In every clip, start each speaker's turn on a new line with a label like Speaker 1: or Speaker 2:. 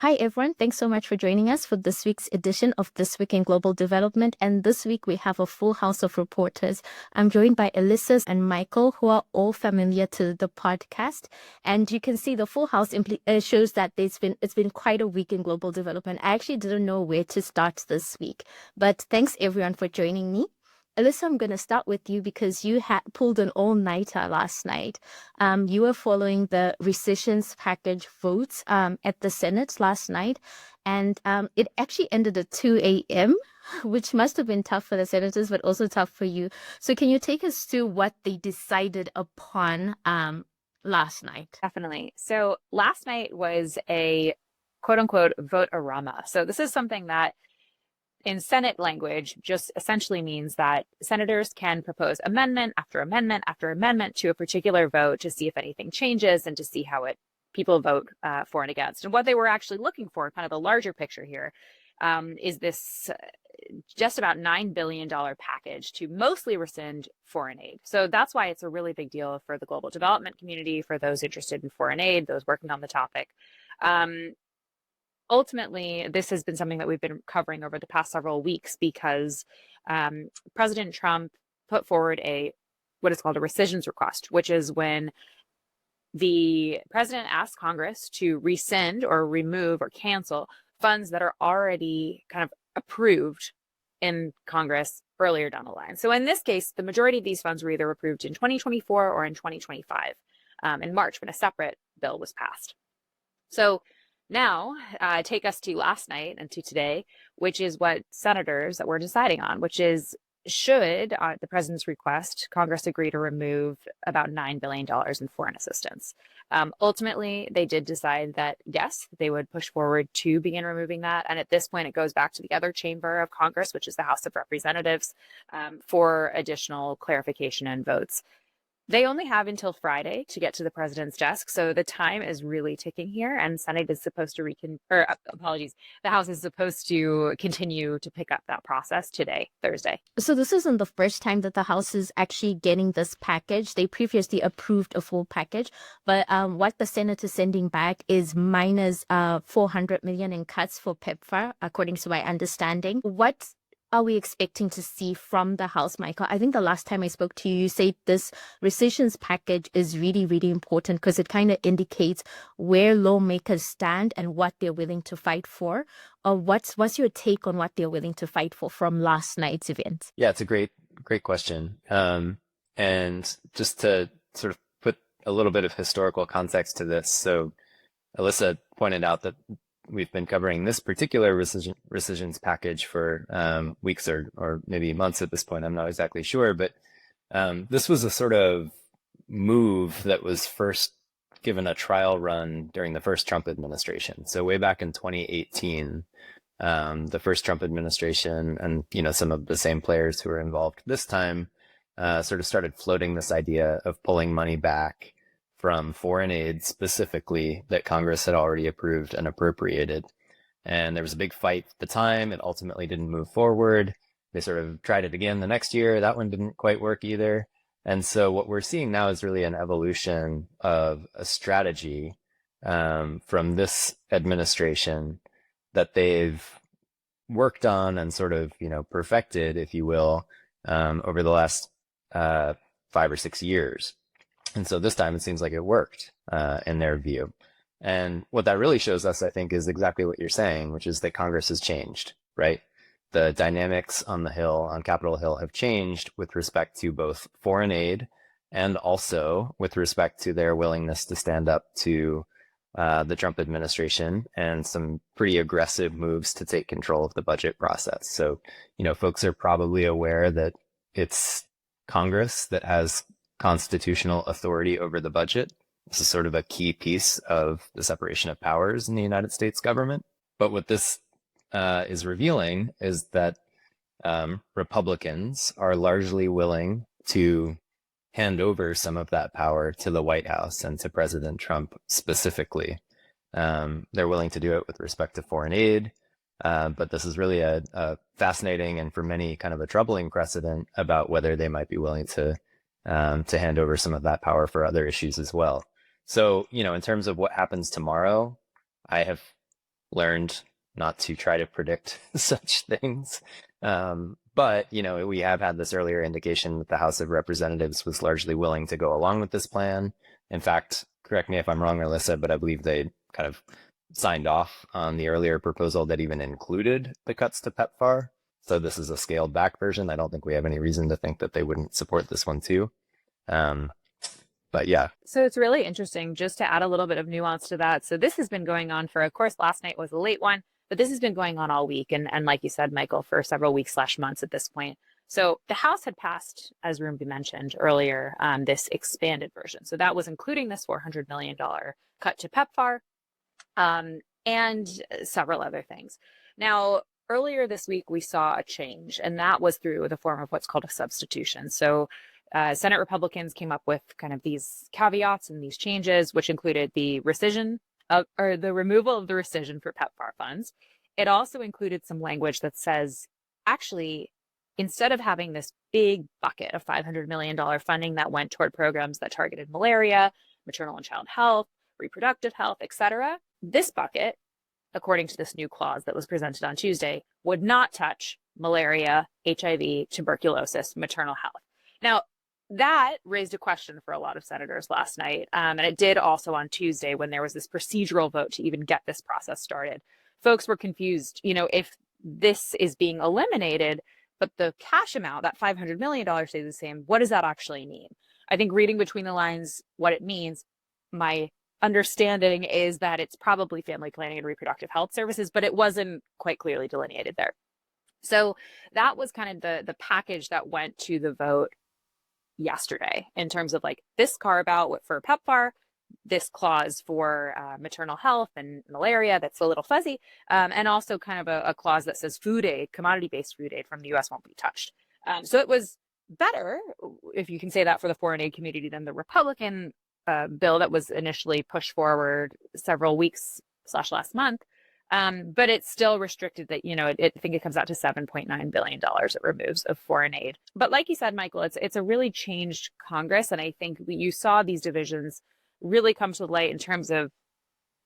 Speaker 1: Hi, everyone. Thanks so much for joining us for this week's edition of This Week in Global Development. And this week we have a full house of reporters. I'm joined by Elissa and Michael, who are all familiar to the podcast. And you can see the full house shows that it's been quite a week in global development. I actually didn't know where to start this week. But thanks, everyone, for joining me. Elissa, I'm going to start with you because you had pulled an all-nighter last night. You were following the rescissions package votes at the Senate last night, and it actually ended at 2 a.m., which must have been tough for the senators, but also tough for you. So can you take us to what they decided upon last night?
Speaker 2: Definitely. So last night was a quote unquote vote-a-rama. So this is something that in Senate language just essentially means that senators can propose amendment after amendment after amendment to a particular vote to see if anything changes and to see how people vote for and against. And what they were actually looking for, kind of the larger picture here, is this just about $9 billion package to mostly rescind foreign aid. So that's why it's a really big deal for the global development community, for those interested in foreign aid, those working on the topic. Ultimately, this has been something that we've been covering over the past several weeks because President Trump put forward what is called a rescissions request, which is when the president asks Congress to rescind or remove or cancel funds that are already kind of approved in Congress earlier down the line. So in this case, the majority of these funds were either approved in 2024 or in 2025 in March when a separate bill was passed. So now, take us to last night and to today, which is what senators that we're deciding on, which is should, at the president's request, Congress agree to remove about $9 billion in foreign assistance. Ultimately, they did decide that, yes, they would push forward to begin removing that. And at this point, it goes back to the other chamber of Congress, which is the House of Representatives, for additional clarification and votes. They only have until Friday to get to the president's desk, so the time is really ticking here, and Senate is supposed to the House is supposed to continue to pick up that process today, Thursday.
Speaker 1: So this isn't the first time that the House is actually getting this package. They previously approved a full package, but what the Senate is sending back is minus 400 million in cuts for PEPFAR, according to my understanding. What are we expecting to see from the House, Michael? I think the last time I spoke to you, you said this rescissions package is really, really important because it kind of indicates where lawmakers stand and what they're willing to fight for. What's your take on what they're willing to fight for from last night's event?
Speaker 3: Yeah, it's a great question. And just to sort of put a little bit of historical context to this, so Elissa pointed out that we've been covering this particular rescissions package for weeks or maybe months at this point. I'm not exactly sure, but this was a sort of move that was first given a trial run during the first Trump administration. So way back in 2018, the first Trump administration and some of the same players who were involved this time sort of started floating this idea of pulling money back from foreign aid specifically that Congress had already approved and appropriated. And there was a big fight at the time. It ultimately didn't move forward. They sort of tried it again the next year. That one didn't quite work either. And so what we're seeing now is really an evolution of a strategy from this administration that they've worked on and sort of, perfected, if you will, over the last 5 or 6 years. And so this time it seems like it worked in their view. And what that really shows us, I think, is exactly what you're saying, which is that Congress has changed, right? The dynamics on the Hill, on Capitol Hill, have changed with respect to both foreign aid and also with respect to their willingness to stand up to the Trump administration and some pretty aggressive moves to take control of the budget process. So, folks are probably aware that it's Congress that has constitutional authority over the budget. This is sort of a key piece of the separation of powers in the United States government. But what this is revealing is that Republicans are largely willing to hand over some of that power to the White House and to President Trump specifically. They're willing to do it with respect to foreign aid, but this is really a fascinating and for many kind of a troubling precedent about whether they might be willing to hand over some of that power for other issues as well. So, in terms of what happens tomorrow, I have learned not to try to predict such things. But, we have had this earlier indication that the House of Representatives was largely willing to go along with this plan. In fact, correct me if I'm wrong, Elissa, but I believe they kind of signed off on the earlier proposal that even included the cuts to PEPFAR. So this is a scaled back version. I don't think we have any reason to think that they wouldn't support this one too. But yeah.
Speaker 2: So it's really interesting, just to add a little bit of nuance to that. So this has been going on for, of course, last night was a late one, but this has been going on all week. And like you said, Michael, for several weeks/months at this point. So the House had passed, as Rumbi mentioned earlier, this expanded version. So that was including this $400 million cut to PEPFAR and several other things. Now, earlier this week, we saw a change, and that was through the form of what's called a substitution. So Senate Republicans came up with kind of these caveats and these changes, which included the rescission or the removal of the rescission for PEPFAR funds. It also included some language that says, actually, instead of having this big bucket of $500 million funding that went toward programs that targeted malaria, maternal and child health, reproductive health, etc., this bucket, according to this new clause that was presented on Tuesday, would not touch malaria, HIV, tuberculosis, maternal health. Now, that raised a question for a lot of senators last night, and it did also on Tuesday when there was this procedural vote to even get this process started. Folks were confused, if this is being eliminated, but the cash amount, that $500 million stays the same, what does that actually mean? I think reading between the lines what it means, my understanding is that it's probably family planning and reproductive health services, but it wasn't quite clearly delineated there. So that was kind of the package that went to the vote yesterday in terms of like this carve out for PEPFAR, this clause for maternal health and malaria that's a little fuzzy, and also kind of a clause that says food aid, commodity-based food aid from the U.S. won't be touched. So it was better, if you can say that, for the foreign aid community than the Republican bill that was initially pushed forward several weeks/last month. But it's still restricted that, I think it comes out to $7.9 billion it removes of foreign aid. But like you said, Michael, it's a really changed Congress. And I think you saw these divisions really come to light in terms of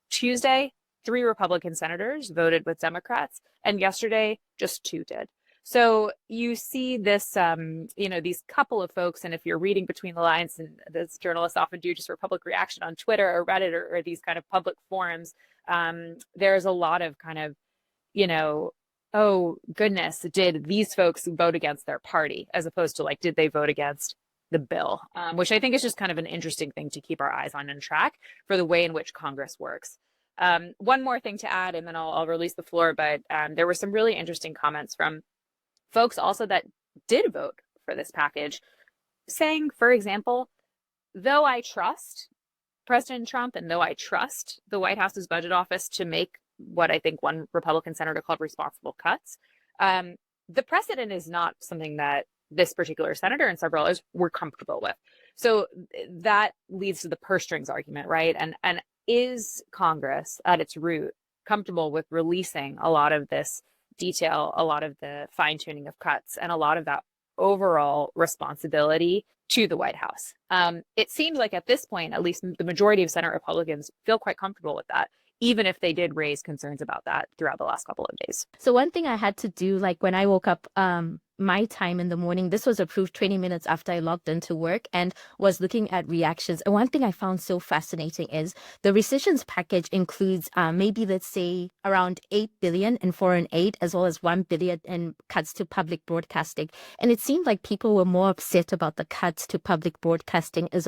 Speaker 2: Tuesday, 3 Republican senators voted with Democrats, and yesterday, just 2 did. So you see this, these couple of folks, and if you're reading between the lines, and as journalists often do just for public reaction on Twitter or Reddit or these kind of public forums, there's a lot of kind of, oh goodness, did these folks vote against their party, as opposed to like, did they vote against the bill, which I think is just kind of an interesting thing to keep our eyes on and track for the way in which Congress works. One more thing to add, and then I'll release the floor, but there were some really interesting comments from folks also that did vote for this package, saying, for example, though I trust President Trump and though I trust the White House's budget office to make what I think one Republican senator called responsible cuts, the precedent is not something that this particular senator and several others were comfortable with. So that leads to the purse strings argument, right? And is Congress at its root comfortable with releasing a lot of this detail, a lot of the fine tuning of cuts, and a lot of that overall responsibility to the White House? It seems like at this point, at least the majority of Senate Republicans feel quite comfortable with that, even if they did raise concerns about that throughout the last couple of days.
Speaker 1: So one thing I had to do, like when I woke up, my time in the morning, this was approved 20 minutes after I logged into work, and was looking at reactions. And one thing I found so fascinating is the rescissions package includes maybe, let's say, around $8 billion in foreign aid, as well as $1 billion in cuts to public broadcasting. And it seemed like people were more upset about the cuts to public broadcasting as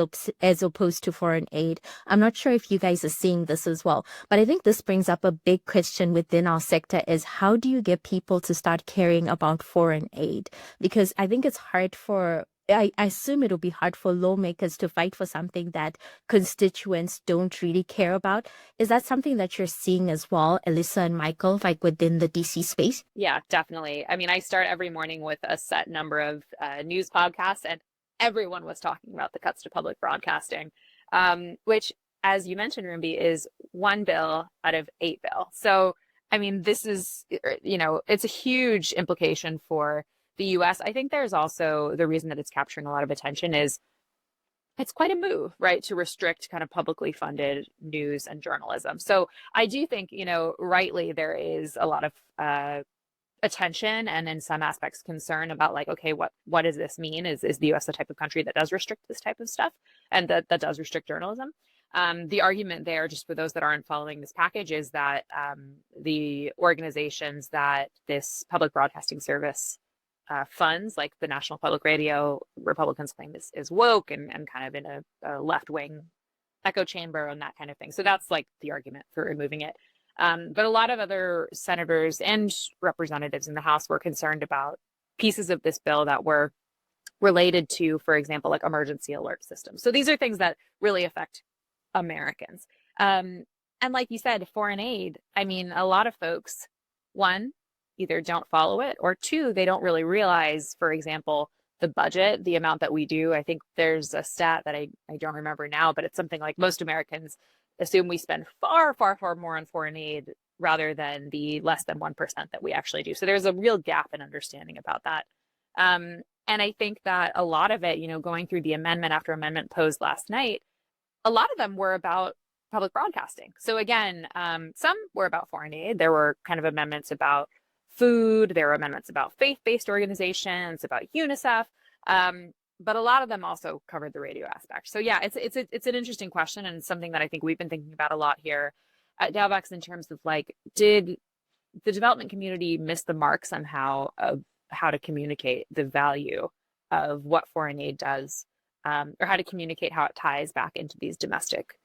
Speaker 1: opposed to foreign aid. I'm not sure if you guys are seeing this as well, but I think this brings up a big question within our sector: is how do you get people to start caring about foreign aid? Because I think it's hard for, I assume it'll be hard for lawmakers to fight for something that constituents don't really care about. Is that something that you're seeing as well, Elissa and Michael, like within the DC space?
Speaker 2: Yeah, definitely. I mean, I start every morning with a set number of news podcasts, and everyone was talking about the cuts to public broadcasting, which, as you mentioned, Rumbi, is 1 bill out of 8 bills. So, I mean, this is, it's a huge implication for the U.S. I think there's also the reason that it's capturing a lot of attention is it's quite a move, right, to restrict kind of publicly funded news and journalism. So I do think, rightly there is a lot of attention and in some aspects concern about like, okay, what does this mean? Is the US the type of country that does restrict this type of stuff and that does restrict journalism? The argument there, just for those that aren't following this package, is that the organizations that this public broadcasting service funds, like the National Public Radio, Republicans claim is woke and kind of in a left-wing echo chamber and that kind of thing. So that's like the argument for removing it. But a lot of other senators and representatives in the House were concerned about pieces of this bill that were related to, for example, like emergency alert systems. So these are things that really affect Americans. And like you said, foreign aid, I mean, a lot of folks, one, either don't follow it, or two, they don't really realize, for example, the budget, the amount that we do. I think there's a stat that I don't remember now, but it's something like most Americans assume we spend far, far, far more on foreign aid rather than the less than 1% that we actually do. So there's a real gap in understanding about that. And I think that a lot of it, going through the amendment after amendment posed last night, a lot of them were about public broadcasting. So again, some were about foreign aid. There were kind of amendments about food. There were amendments about faith-based organizations, about UNICEF. But a lot of them also covered the radio aspect. So yeah, it's an interesting question and something that I think we've been thinking about a lot here at Devex in terms of like, did the development community miss the mark somehow of how to communicate the value of what foreign aid does, or how to communicate how it ties back into these domestic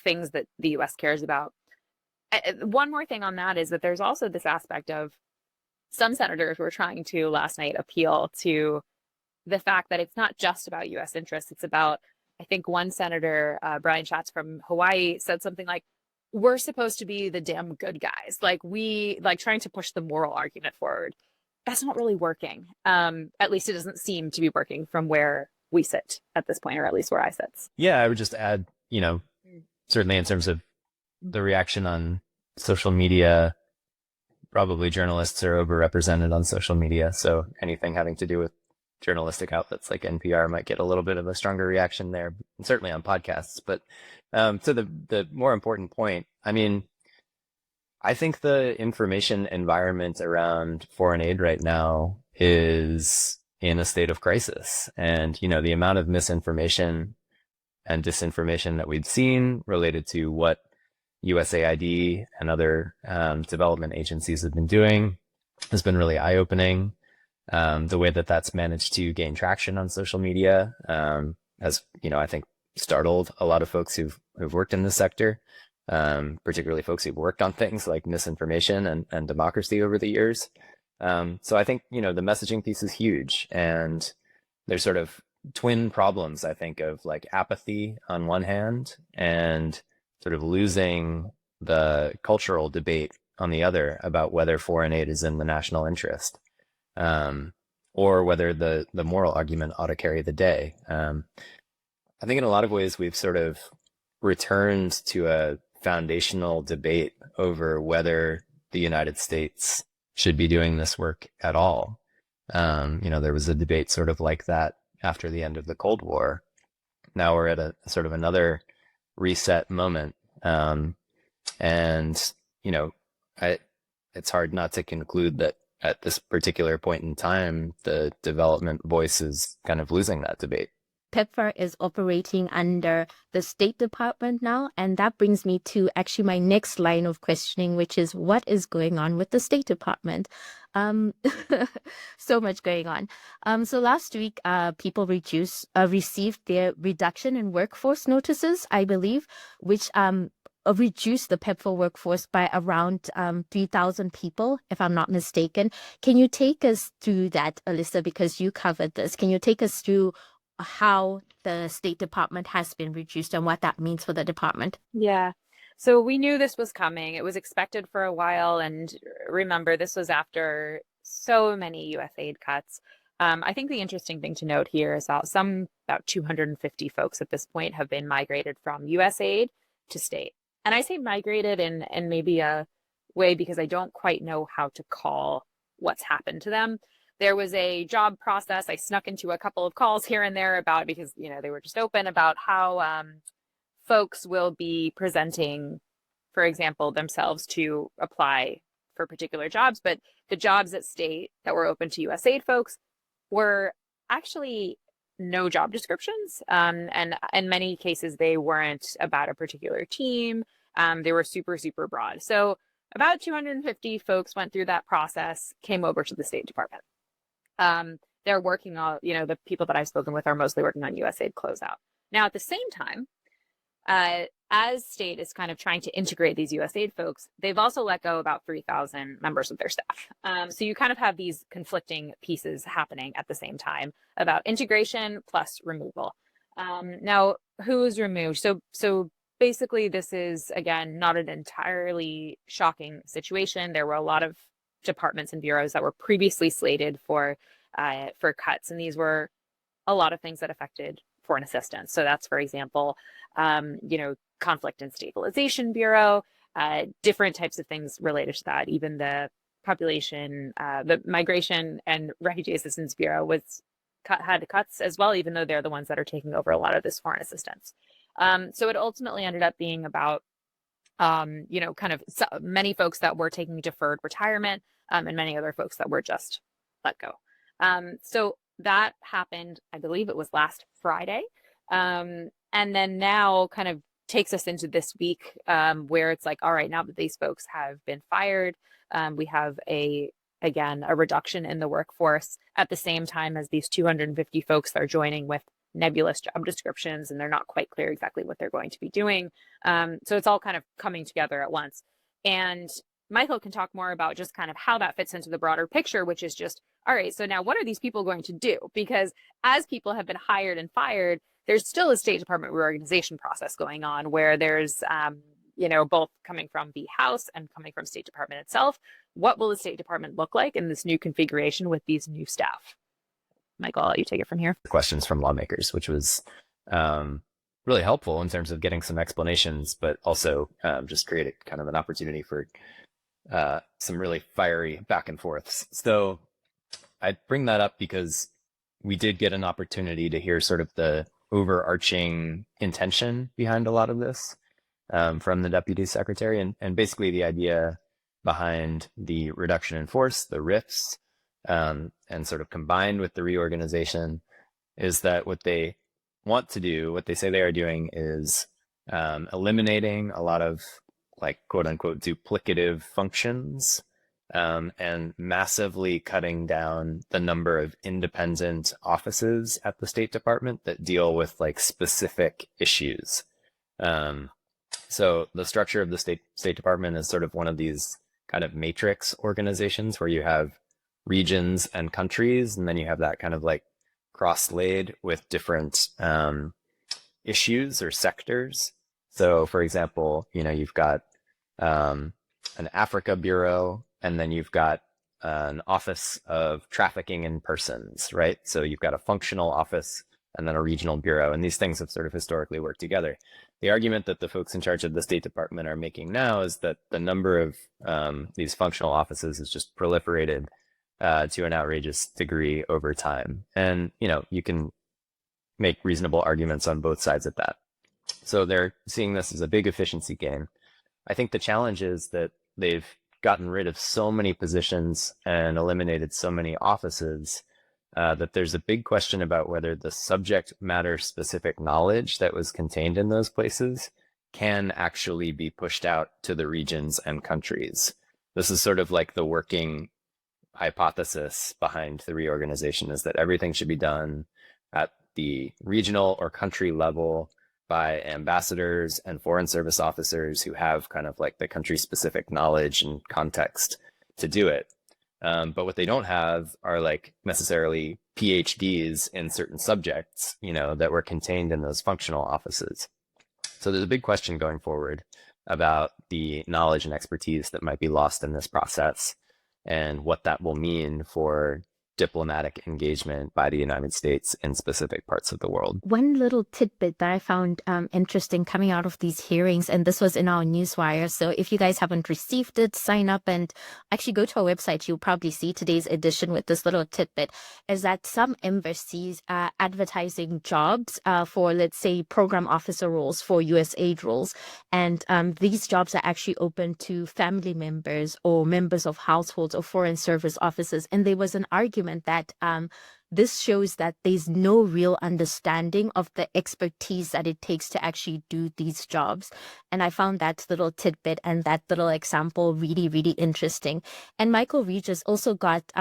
Speaker 2: things that the U.S. cares about. One more thing on that is that there's also this aspect of some senators were trying to last night appeal to the fact that it's not just about U.S. interests. It's about, I think one senator, Brian Schatz from Hawaii, said something like, we're supposed to be the damn good guys. Like trying to push the moral argument forward. That's not really working. At least it doesn't seem to be working from where we sit at this point, or at least where I sit.
Speaker 3: Yeah, I would just add, certainly in terms of the reaction on social media, probably journalists are overrepresented on social media. So anything having to do with journalistic outlets like NPR might get a little bit of a stronger reaction there, certainly on podcasts. But to the more important point, I mean, I think the information environment around foreign aid right now is in a state of crisis. And, the amount of misinformation and disinformation that we've seen related to what USAID and other development agencies have been doing has been really eye-opening. The way that that's managed to gain traction on social media has, I think, startled a lot of folks who've worked in this sector, particularly folks who've worked on things like misinformation and democracy over the years. So I think, the messaging piece is huge. And there's sort of twin problems, I think, of like apathy on one hand and sort of losing the cultural debate on the other about whether foreign aid is in the national interest. Or whether the moral argument ought to carry the day. I think in a lot of ways we've sort of returned to a foundational debate over whether the United States should be doing this work at all. There was a debate sort of like that after the end of the Cold War. Now we're at a sort of another reset moment. It's hard not to conclude that at this particular point in time, the development voice is kind of losing that debate.
Speaker 1: PEPFAR is operating under the State Department now, and that brings me to actually my next line of questioning, which is what is going on with the State Department? So much going on. So last week, people received their reduction in workforce notices, I believe, which reduced the PEPFAR workforce by around 3,000 people, if I'm not mistaken. Can you take us through that, Elissa, because you covered this? Can you take us through how the State Department has been reduced and what that means for the department?
Speaker 2: Yeah. So we knew this was coming. It was expected for a while. And remember, this was after so many US aid cuts. I think the interesting thing to note here is that about 250 folks at this point have been migrated from US aid to state. And I say migrated in maybe a way because I don't quite know how to call what's happened to them. there was a job process. I snuck into a couple of calls here and there about, because, they were just open about how folks will be presenting, for example, themselves to apply for particular jobs. But the jobs at state that were open to USAID folks were actually no job descriptions. And in many cases, they weren't about a particular team. They were super, super broad. So about 250 folks went through that process, came over to the State Department. They're working on, the people that I've spoken with are mostly working on USAID closeout. Now, at the same time, as state is kind of trying to integrate these USAID folks, they've also let go about 3,000 members of their staff. So you kind of have these conflicting pieces happening at the same time about integration plus removal. Now, who's removed? So basically, this is, again, not an entirely shocking situation. There were a lot of departments and bureaus that were previously slated for cuts, and these were a lot of things that affected foreign assistance. So that's, for example, Conflict and Stabilization Bureau, different types of things related to that. Even the the Migration and Refugee Assistance Bureau had cuts as well, even though they're the ones that are taking over a lot of this foreign assistance. So it ultimately ended up being about, many folks that were taking deferred retirement, and many other folks that were just let go. So that happened, I believe it was last Friday. And then now kind of takes us into this week, where it's like, all right, now that these folks have been fired, we have a reduction in the workforce at the same time as these 250 folks are joining with nebulous job descriptions, and they're not quite clear exactly what they're going to be doing. So it's all kind of coming together at once. And Michael can talk more about just kind of how that fits into the broader picture, which is just, all right, so now what are these people going to do? Because as people have been hired and fired, there's still a State Department reorganization process going on where there's, both coming from the House and coming from State Department itself. What will the State Department look like in this new configuration with these new staff? Michael, I'll let you take it from here.
Speaker 3: Questions from lawmakers, which was really helpful in terms of getting some explanations, but also just created kind of an opportunity for some really fiery back and forths. So I bring that up because we did get an opportunity to hear sort of the overarching intention behind a lot of this from the Deputy Secretary, and basically the idea behind the reduction in force, the RIFs, and sort of combined with the reorganization, is that what they want to do, what they say they are doing, is eliminating a lot of, like, quote unquote duplicative functions, and massively cutting down the number of independent offices at the State Department that deal with like specific issues. So the structure of the State Department is sort of one of these kind of matrix organizations where you have regions and countries, and then you have that kind of like cross-laid with different issues or sectors. So for example, you've got an Africa Bureau, and then you've got an Office of Trafficking in Persons, right? So you've got a functional office and then a regional bureau, and these things have sort of historically worked together. The argument that the folks in charge of the State Department are making now is that the number of these functional offices has just proliferated to an outrageous degree over time. And, you can make reasonable arguments on both sides of that. So they're seeing this as a big efficiency gain. I think the challenge is that they've gotten rid of so many positions and eliminated so many offices that there's a big question about whether the subject matter specific knowledge that was contained in those places can actually be pushed out to the regions and countries. This is sort of like the working hypothesis behind the reorganization, is that everything should be done at the regional or country level by ambassadors and foreign service officers who have kind of like the country specific knowledge and context to do it. But what they don't have are like necessarily PhDs in certain subjects, that were contained in those functional offices. So there's a big question going forward about the knowledge and expertise that might be lost in this process and what that will mean for diplomatic engagement by the United States in specific parts of the world.
Speaker 1: One little tidbit that I found interesting coming out of these hearings, and this was in our newswire. So if you guys haven't received it, sign up and actually go to our website. You'll probably see today's edition with this little tidbit, is that some embassies are advertising jobs for, let's say, program officer roles for USAID roles. And these jobs are actually open to family members or members of households or foreign service officers. And there was an argument that this shows that there's no real understanding of the expertise that it takes to actually do these jobs. And I found that little tidbit and that little example really, really interesting. And Michael Regis also got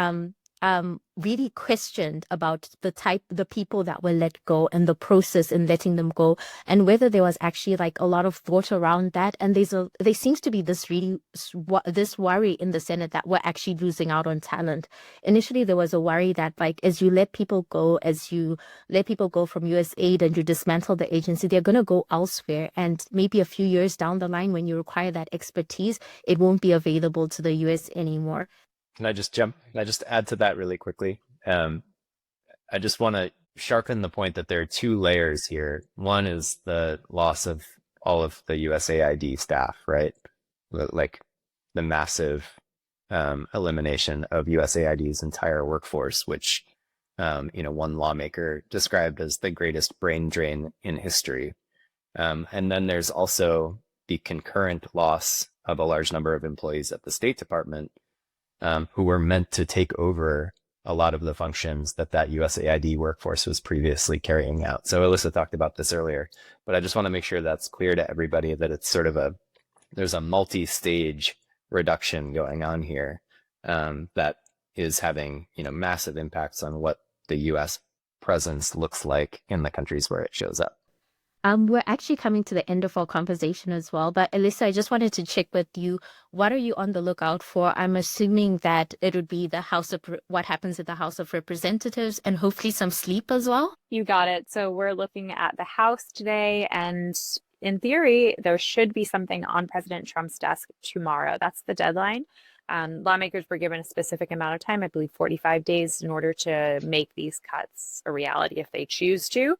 Speaker 1: really questioned about the people that were let go and the process in letting them go, and whether there was actually like a lot of thought around that. And there seems to be this worry in the Senate that we're actually losing out on talent. Initially, there was a worry that like as you let people go from USAID and you dismantle the agency, they're going to go elsewhere, and maybe a few years down the line when you require that expertise, it won't be available to the US anymore.
Speaker 3: Can I just add to that really quickly? I just want to sharpen the point that there are two layers here. One is the loss of all of the USAID staff, right? Like the massive elimination of USAID's entire workforce, which one lawmaker described as the greatest brain drain in history. And then there's also the concurrent loss of a large number of employees at the State Department, who were meant to take over a lot of the functions that USAID workforce was previously carrying out. So Elissa talked about this earlier, but I just want to make sure that's clear to everybody that it's sort of there's a multi-stage reduction going on here that is having, massive impacts on what the US presence looks like in the countries where it shows up.
Speaker 1: We're actually coming to the end of our conversation as well. But Elissa, I just wanted to check with you. What are you on the lookout for? I'm assuming that it would be what happens at the House of Representatives, and hopefully some sleep as well.
Speaker 2: You got it. So we're looking at the House today, and in theory, there should be something on President Trump's desk tomorrow. That's the deadline. Lawmakers were given a specific amount of time, I believe 45 days, in order to make these cuts a reality if they choose to.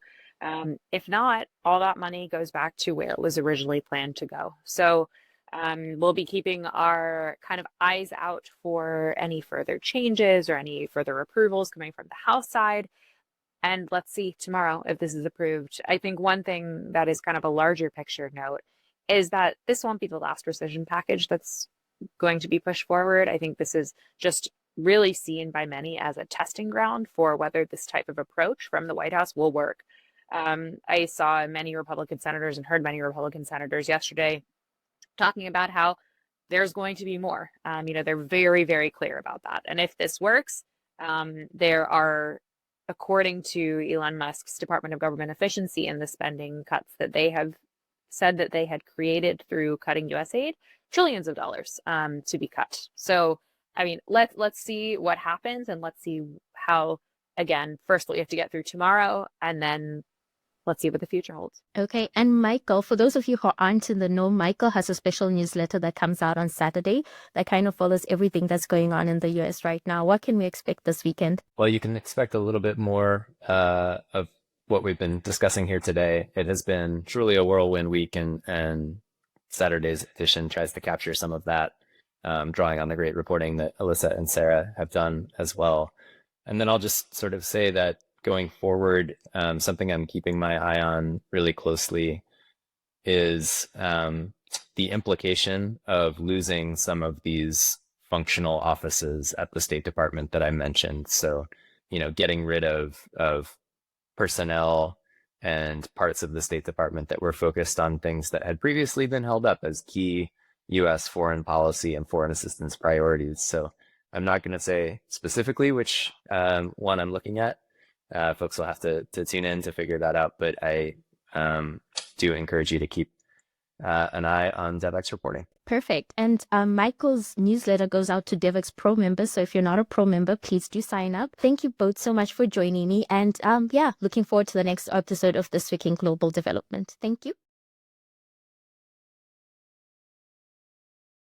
Speaker 2: If not, all that money goes back to where it was originally planned to go. So we'll be keeping our kind of eyes out for any further changes or any further approvals coming from the House side. And let's see tomorrow if this is approved. I think one thing that is kind of a larger picture note is that this won't be the last rescission package that's going to be pushed forward. I think this is just really seen by many as a testing ground for whether this type of approach from the White House will work. I saw many Republican senators and heard many Republican senators yesterday talking about how there's going to be more. They're very, very clear about that. And if this works, there are, according to Elon Musk's Department of Government Efficiency and the spending cuts that they have said that they had created through cutting USAID, trillions of dollars to be cut. So, let's see what happens, and let's see how, again, first we have to get through tomorrow, and then let's see what the future holds.
Speaker 1: Okay. And Michael, for those of you who aren't in the know, Michael has a special newsletter that comes out on Saturday that kind of follows everything that's going on in the US right now. What can we expect this weekend?
Speaker 3: Well, you can expect a little bit more of what we've been discussing here today. It has been truly a whirlwind week, and Saturday's edition tries to capture some of that, drawing on the great reporting that Elissa and Sarah have done as well. And then I'll just sort of say that going forward, something I'm keeping my eye on really closely is the implication of losing some of these functional offices at the State Department that I mentioned. So, getting rid of personnel and parts of the State Department that were focused on things that had previously been held up as key U.S. foreign policy and foreign assistance priorities. So I'm not going to say specifically which one I'm looking at. Folks will have to tune in to figure that out, but I do encourage you to keep an eye on Devex reporting.
Speaker 1: Perfect. And Michael's newsletter goes out to Devex Pro members. So if you're not a Pro member, please do sign up. Thank you both so much for joining me. And looking forward to the next episode of This Week in Global Development. Thank you.